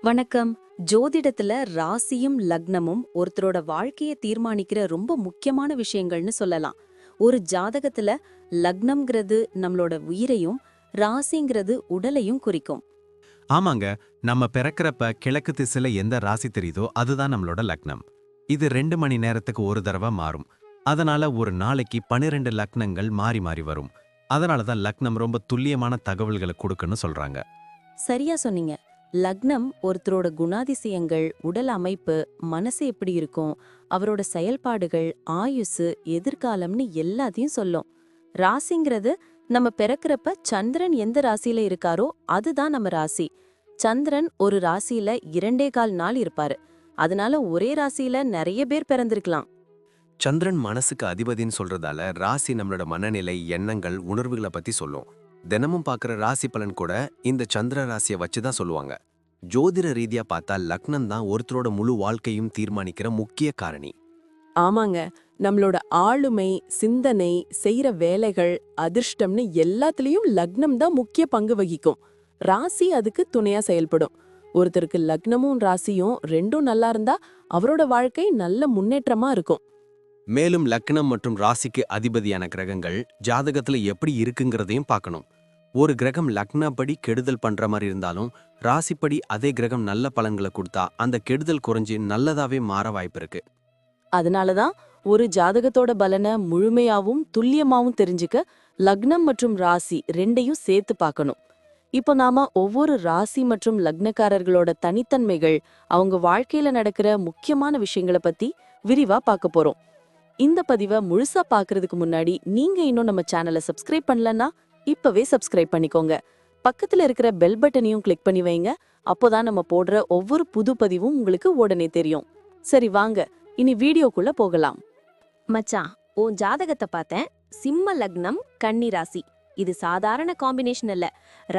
வணக்கம். ஜோதிடத்துல ராசியும் லக்னமும் ஒருத்தரோட வாழ்க்கைய தீர்மானிக்கிற ரொம்ப முக்கியமான விஷயங்கள்னு சொல்லலாம். ஒரு ஜாதகத்துல லக்னம்ங்கிறது நம்மளோட உயிரையும், ராசிங்கிறது உடலையும் குறிக்கும். ஆமாங்க. நம்ம பிறக்கறப்ப கிழக்கு திசையில எந்த ராசி தெரியுதோ அதுதான் நம்மளோட லக்னம். இது 2 மணி நேரத்துக்கு ஒரு தடவை மாறும். அதனால ஒரு நாளைக்கு 12 லக்னங்கள் மாறி மாறி வரும். அதனால தான் லக்னம் ரொம்ப துல்லியமான தகவல்களை கொடுக்குன்னு சொல்றாங்க. சரியா சொன்னீங்க. லக்னம் ஒருத்தரோட குணாதிசயங்கள், உடல் அமைப்பு, மனசு எப்படி இருக்கும், அவரோட செயல்பாடுகள், ஆயுசு, எதிர்காலம்னு எல்லாத்தையும் சொல்லும். ராசிங்கிறது நம்ம பிறக்கிறப்ப சந்திரன் எந்த ராசியில இருக்காரோ அதுதான் நம்ம ராசி. சந்திரன் ஒரு ராசியில 2.25 நாள் இருப்பாரு. அதனால ஒரே ராசியில நிறைய பேர் பிறந்திருக்கலாம். சந்திரன் மனசுக்கு அதிபதின்னு சொல்றதால ராசி நம்மளோட மனநிலை, எண்ணங்கள், உணர்வுகளை பத்தி சொல்லும். தினமும் பார்க்குற ராசி பலன் கூட இந்த சந்திர ராசியை வச்சு தான் சொல்லுவாங்க. ஜோதிட ரீதியா பார்த்தா லக்னம் தான் ஒருத்தரோட முழு வாழ்க்கையும் தீர்மானிக்கிற முக்கிய காரணி. ஆமாங்க. நம்மளோட ஆளுமை, சிந்தனை, செய்யற வேலைகள், அதிர்ஷ்டம்னு எல்லாத்துலயும் லக்னம் தான் முக்கிய பங்கு வகிக்கும். ராசி அதுக்கு துணையா செயல்படும். ஒருத்தருக்கு லக்னமும் ராசியும் ரெண்டும் நல்லா இருந்தா அவரோட வாழ்க்கை நல்ல முன்னேற்றமா இருக்கும். மேலும் லக்னம் மற்றும் ராசிக்கு அதிபதியான கிரகங்கள் ஜாதகத்துல எப்படி இருக்குங்கிறதையும் பார்க்கணும். ஒரு கிரகம் லக்னப்படி கெடுதல் பண்ற மாதிரி இருந்தாலும் ராசிப்படி அதே கிரகம் நல்ல பலன்களை கொடுத்தா அந்த கெடுதல் குறைஞ்சி நல்லதாவே மாற வாய்ப்பு இருக்கு. அதனாலதான் ஒரு ஜாதகத்தோட பலனை முழுமையாவும் துல்லியமாவும் தெரிஞ்சுக்க லக்னம் மற்றும் ராசி ரெண்டையும் சேர்த்து பார்க்கணும். இப்போ நாம ஒவ்வொரு ராசி மற்றும் லக்னக்காரர்களோட தனித்தன்மைகள், அவங்க வாழ்க்கையில நடக்கிற முக்கியமான விஷயங்களை பத்தி விரிவா பார்க்க போறோம். இந்த பதிவை முழுசா பார்க்கறதுக்கு முன்னாடி நீங்க இன்னும் நம்ம சேனலை சப்ஸ்கிரைப் பண்ணலன்னா இப்பவே சப்ஸ்கிரைப் பண்ணிக்கோங்க. பக்கத்துல இருக்கிற பெல் பட்டனையும் கிளிக் பண்ணி வைங்க. அப்போதான் நம்ம போடுற ஒவ்வொரு புது பதிவும் உங்களுக்கு உடனே தெரியும். சரி வாங்க, இனி வீடியோக்குள்ள போகலாம். மச்சான், உன் ஜாதகத்தை பார்த்தேன். சிம்ம லக்னம், கன்னி ராசி. இது சாதாரண காம்பினேஷன் இல்ல.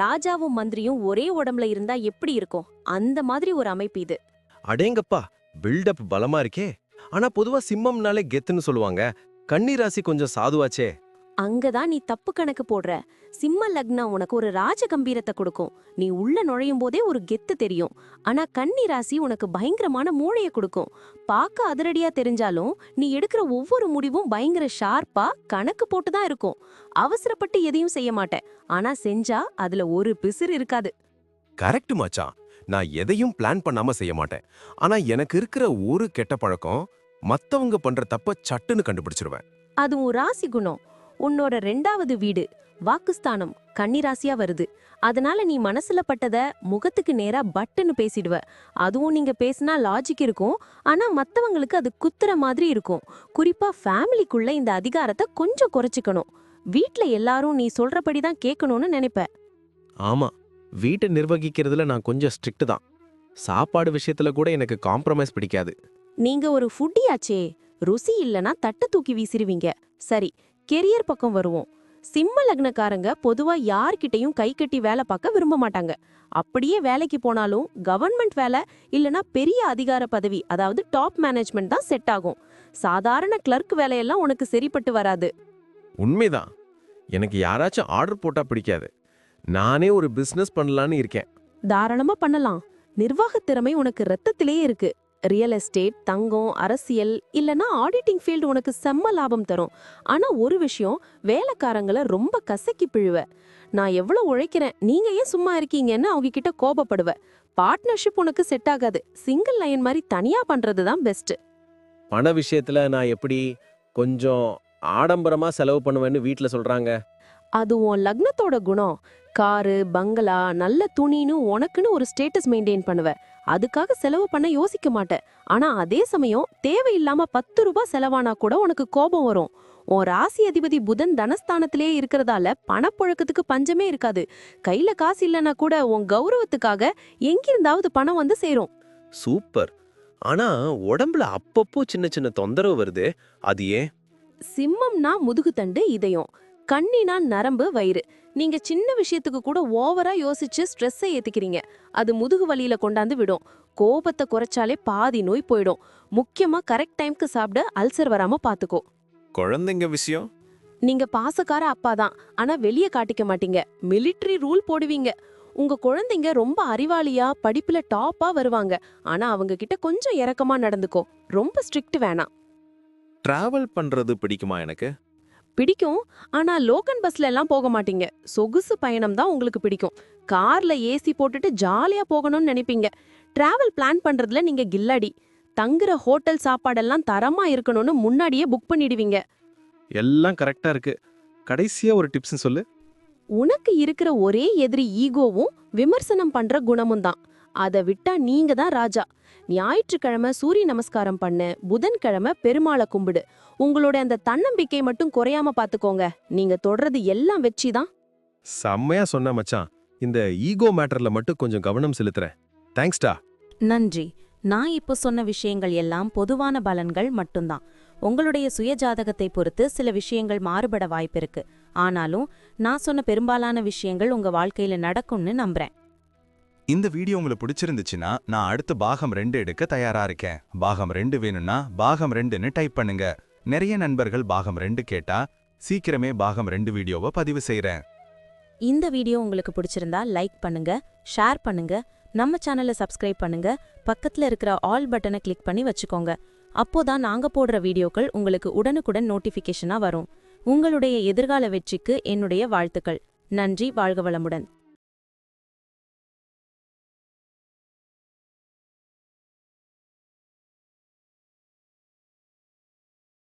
ராஜாவும் மந்திரியும் ஒரே உடம்புல இருந்தா எப்படி இருக்கும் அந்த மாதிரி ஒரு அமைப்பு இது. அடேங்கப்பா, பில்டப் பலமா இருக்கே. ஆனா பொதுவா சிம்மம்னாலே கெத்துன்னு சொல்லுவாங்க. கன்னி ராசி கொஞ்சம் சாதுவாச்சே. அங்கதான் நீ தப்பு கணக்கு போடுற. சிம்ம லக்னம் உனக்கு ஒரு ராஜ கம்பீரத்தை கொடுக்கும். நீ உள்ள நுழையும் போதே ஒரு கெத்து தெரியும். ஆனா கன்னி ராசி உனக்கு பயங்கரமான மூளைய கொடுக்கும். பார்க்க அதிரடியா தெரிஞ்சாலும் நீ எடுக்கிற ஒவ்வொரு முடிவும் பயங்கர ஷார்ப்பா கணக்கு போட்டுதான் இருக்கும். அவசரப்பட்டு எதையும் செய்ய மாட்டேன். ஆனா செஞ்சா அதுல ஒரு பிசிறு இருக்காது. கரெக்ட் மச்சான். நான் எதையும் பிளான் பண்ணாம செய்ய மாட்டேன். ஆனா எனக்கு இருக்கிற ஒரு கெட்ட பழக்கம், மத்தவங்க பண்ற தப்ப சட்டுன்னு கண்டுபிடிச்சிருவேன். அது உன் ராசி குணம். உன்னோட 2வது வீடு வாக்குஸ்தானம் கன்னிராசியா வருது. அதனால நீ மனசுல பட்டத முகத்துக்கு நேரா பட்டுன்னு பேசிடுவ. அதுவும் நீங்க பேசினா லாஜிக் இருக்கும். ஆனா மத்தவங்களுக்கு அது குத்துற மாதிரி இருக்கும். குறிப்பா ஃபேமிலிக்குள்ள இந்த அதிகாரத்தை கொஞ்சம் குறைச்சிக்கணும். வீட்ல எல்லாரும் நீ சொல்றபடிதான் கேட்கணும்னு நினைப்ப. ஆமா, வீட்டை நிர்வகிக்கிறதுல நான் கொஞ்சம் ஸ்ட்ரிக்ட் தான். சாப்பாடு விஷயத்துல கூட எனக்கு காம்ப்ரமைஸ் பிடிக்காது. நீங்க ஒரு ஃபுட்டியாச்சே. ருசி இல்லனா தட்டை தூக்கி வீசிருவீங்க. சரி, கெரியர் பக்கம் வருவோம். சிம்ம லக்னக்காரங்க பொதுவா யார்கிட்டையும் கை கட்டி வேலை பார்க்க விரும்ப மாட்டாங்க. அப்படியே வேலைக்கு போனாலும் கவர்மெண்ட் வேலை இல்லனா பெரிய அதிகார பதவி, அதாவது டாப் மேனேஜ்மெண்ட் தான் செட் ஆகும். சாதாரண கிளர்க் வேலையெல்லாம் உனக்கு சரிப்பட்டு வராது. உண்மைதான். எனக்கு யாராச்சும் ஆர்டர் போட்டா பிடிக்காது. நானே ஒரு பிசினஸ் பண்ணலான்னு இருக்கேன். தாராளமா பண்ணலாம். நிர்வாக திறமை உனக்கு ரத்தத்திலேயே இருக்கு. ரியல் எஸ்டேட், தங்கம், அரசியல் இல்லனா ஆடிட்டிங் ஃபீல்டு உனக்கு செம்ம லாபம் தரும். ஆனா ஒரு விஷயம், வேலைக்காரங்களை ரொம்ப கசக்கி பிழுவ. நான் எவ்வளவு உழைக்கிறேன், நீங்க ஏன் சும்மா இருக்கீங்கன்னு அவங்க கிட்ட கோபப்படுவ. பார்ட்னர்ஷிப் உனக்கு செட் ஆகாது. சிங்கிள் லைன் மாதிரி தனியா பண்றதுதான் பெஸ்ட். பண விஷயத்துல நான் எப்படி கொஞ்சம் ஆடம்பரமா செலவு பண்ணுவேன்னு வீட்ல சொல்றாங்க. அது உன் லக்னத்தோட குணம். காரு, பங்களா, நல்ல துணின்னு உனக்குன்னு ஒரு ஸ்டேட்டஸ் மெயின்டைன் பண்ணுவ. அதுக்காக செலவு பண்ண யோசிக்க மாட்டேன். ஆனா அதே சமயம் தேவையில்லாம 10 ரூபாய் செலவானா கூட உனக்கு கோபம் வரும். உன் ராசி அதிபதி புதன் தனஸ்தானத்திலே இருக்கிறதால பணப்புழக்கத்துக்கு பஞ்சமே இருக்காது. கையில காசு இல்லைன்னா கூட உன் கௌரவத்துக்காக எங்கிருந்தாவது பணம் வந்து சேரும். சூப்பர். ஆனா உடம்புல அப்பப்போ சின்ன சின்ன தொந்தரவு வருது. அது ஏன்? சிம்மம்னா முதுகுத்தண்டு, இதயம். கண்ணினா நரம்பு, வயிறு. நீங்க சின்ன விஷயத்துக்கு கூட ஓவரா யோசிச்சு ஸ்ட்ரெஸ்ஸை ஏத்திக்கிறீங்க. அது முதுகு வலியில கொண்டாந்து விடும். கோபத்தை குறைச்சாலே பாதி நோய் போயிடும். முக்கியமா கரெக்ட் டைம்க்கு சாப்பிட அல்சர் வராம பாத்துக்கோ. குழந்தைங்க விஷயம்? நீங்க பாசக்கார அப்பாதான், ஆனா வெளியே காட்டிக்க மாட்டீங்க. மிலிட்டரி ரூல் போடுவீங்க. உங்க குழந்தைங்க ரொம்ப அறிவாளியா படிப்புல டாப்பா வருவாங்க. ஆனா அவங்க கிட்ட கொஞ்சம் இரக்கமா நடந்துக்கோ. ரொம்ப ஸ்ட்ரிக்ட் வேணாம். டிராவல் பண்றது பிடிக்குமா எனக்கு? பிடிக்கும். ஆனா லோக்கல் பஸ்ல எல்லாம் போக மாட்டீங்க. சொகுசு பயணம் தான் உங்களுக்கு பிடிக்கும். கார்ல ஏசி போட்டுட்டு ஜாலியா போகணும்னு நினைப்பீங்க. டிராவல் பிளான் பண்றதுல நீங்க கில்லாடி. தங்குற ஹோட்டல் சாப்பாடெல்லாம் தரமா இருக்கணும்னு முன்னாடியே புக் பண்ணிடுவீங்க. எல்லாம் கரெக்டா இருக்கு. கடைசியா ஒரு டிப்ஸ் சொல்லு. உனக்கு இருக்கிற ஒரே எதிரி ஈகோவும் விமர்சனம் பண்ற குணமும் தான். அத விட்டா நீங்க தான் ராஜா. ஞாயிற்றுக்கிழமை சூரிய நமஸ்காரம் பண்ணு, புதன்கிழமை பெருமாளை கும்பிடு. உங்களோட அந்த தன்னம்பிக்கை மட்டும் குறையாம பாத்துக்கோங்க. நீங்க தொடர்றது எல்லாம் வெற்றி தான். செம்மையா சொன்ன மச்சான். இந்த ஈகோ மேட்டர்ல மட்டும் கொஞ்சம் கவனம் செலுத்துறேன். தேங்க்ஸ்டா. நன்றி. நான் இப்போ சொன்ன விஷயங்கள் எல்லாம் பொதுவான பலன்கள் மட்டும்தான். உங்களுடைய சுய ஜாதகத்தை பொறுத்து சில விஷயங்கள் மாறுபட வாய்ப்பிருக்கு. ஆனாலும் நான் சொன்ன பெரும்பாலான விஷயங்கள் உங்க வாழ்க்கையில நடக்கும்னு நம்புறேன். இந்த வீடியோ உங்களுக்கு பிடிச்சிருந்துச்சுன்னா நான் அடுத்து பாகம் 2 எடுக்க தயாரா இருக்கேன். பாகம் 2 வேணும்னா பாகம் 2ன்னு டைப் பண்ணுங்க. நிறைய நண்பர்கள் பாகம் 2 கேட்டா சீக்கிரமே பாகம் 2 வீடியோவை பதிவு செய்றேன். இந்த வீடியோ உங்களுக்கு பிடிச்சிருந்தா லைக் பண்ணுங்க, ஷேர் பண்ணுங்க, நம்ம சேனலை சப்ஸ்கிரைப் பண்ணுங்க, பக்கத்துல இருக்கிற ஆல் பட்டனை கிளிக் பண்ணி வச்சுக்கோங்க. அப்போதான் நாங்க போடுற வீடியோக்கள் உங்களுக்கு உடனுக்குடன் நோட்டிஃபிகேஷனா வரும். உங்களுடைய எதிர்கால வெற்றிக்கு என்னுடைய வாழ்த்துக்கள். நன்றி. வாழ்க வளமுடன்.